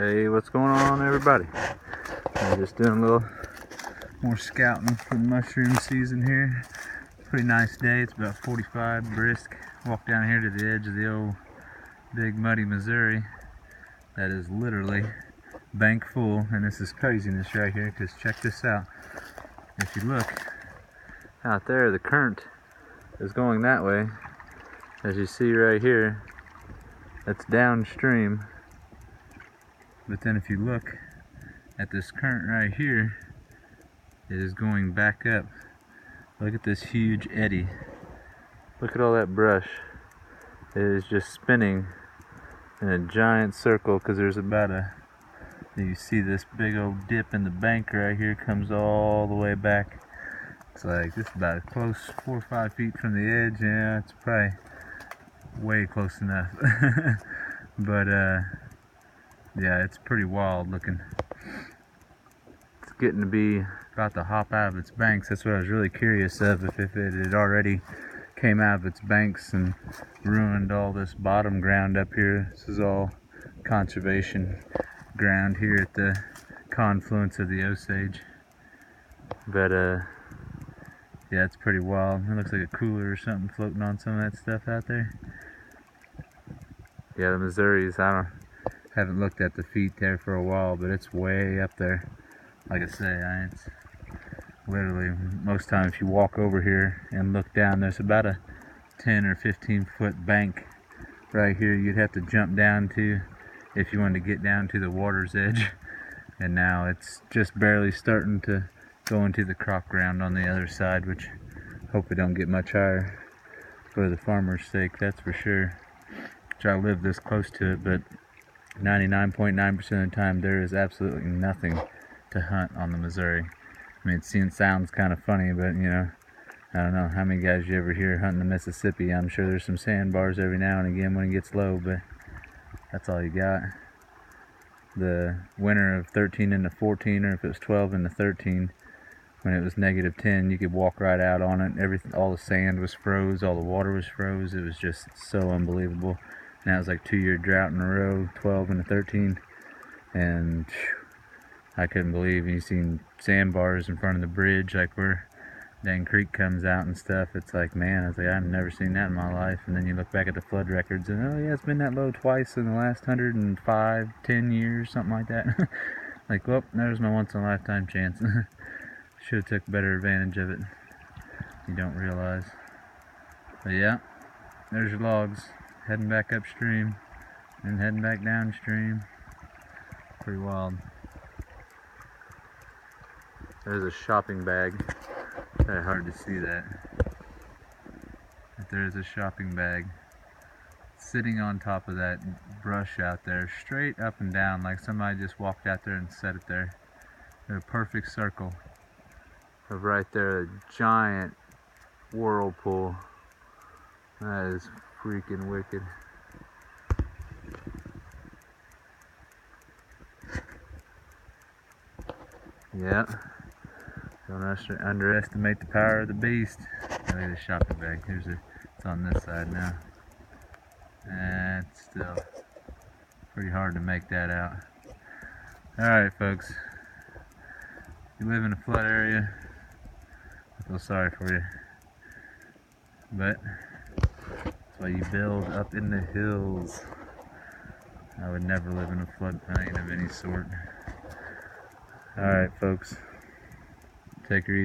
Hey, what's going on, everybody? I'm just doing a little more scouting for the mushroom season here. Pretty nice day. It's about 45, brisk. Walk down here to the edge of the old big muddy Missouri that is literally bank full, and this is craziness right here because check this out. If you look out there, the current is going that way. As you see right here, that's downstream. But then if you look at this current right here, it is going back up. Look at this huge eddy. Look at all that brush. It is just spinning in a giant circle because there's about you see this big old dip in the bank right here, comes all the way back. It's like this is about close 4 or 5 feet from the edge. Yeah, it's probably way close enough. But yeah, it's pretty wild looking. It's getting to be about to hop out of its banks. That's what I was really curious of, if it had already came out of its banks and ruined all this bottom ground up here. This is all conservation ground here at the confluence of the Osage. But yeah, it's pretty wild. It looks like a cooler or something floating on some of that stuff out there. Yeah, the Missouris, haven't looked at the feet there for a while, but it's way up there. Like I say, it's literally, most time if you walk over here and look down, there's about a 10 or 15 foot bank right here you'd have to jump down to if you wanted to get down to the water's edge. And now it's just barely starting to go into the crop ground on the other side, which hope it don't get much higher for the farmer's sake, that's for sure. I live this close to it, but 99.9% of the time there is absolutely nothing to hunt on the Missouri. I mean, it sounds kind of funny, but you know, I don't know how many guys you ever hear hunting the Mississippi. I'm sure there's some sandbars every now and again when it gets low, but that's all you got. The winter of 13 into 14, or if it was 12 into 13, when it was -10, you could walk right out on it. All the sand was froze, all the water was froze. It was just so unbelievable. Now it's like 2-year drought in a row, 12 into 13, and I couldn't believe you seen sandbars in front of the bridge, like where Dang Creek comes out and stuff. It's like, man, I was like, I've never seen that in my life. And then you look back at the flood records, and oh yeah, it's been that low twice in the last 105, 10 years, something like that. Like, well, there's my once in a lifetime chance. Should have took better advantage of it. You don't realize. But yeah, there's your logs. Heading back upstream and heading back downstream. Pretty wild. There's a shopping bag. Very hard to see that. But there's a shopping bag sitting on top of that brush out there, straight up and down, like somebody just walked out there and set it there. In a perfect circle of right there, a giant whirlpool. That is freaking wicked. Yeah. Don't underestimate the power of the beast. Look at the shopping bag. It's on this side now. And it's still pretty hard to make that out. Alright, folks. If you live in a flood area, I feel sorry for you. But that's why you build up in the hills. I would never live in a floodplain of any sort. Alright, folks. Take her easy.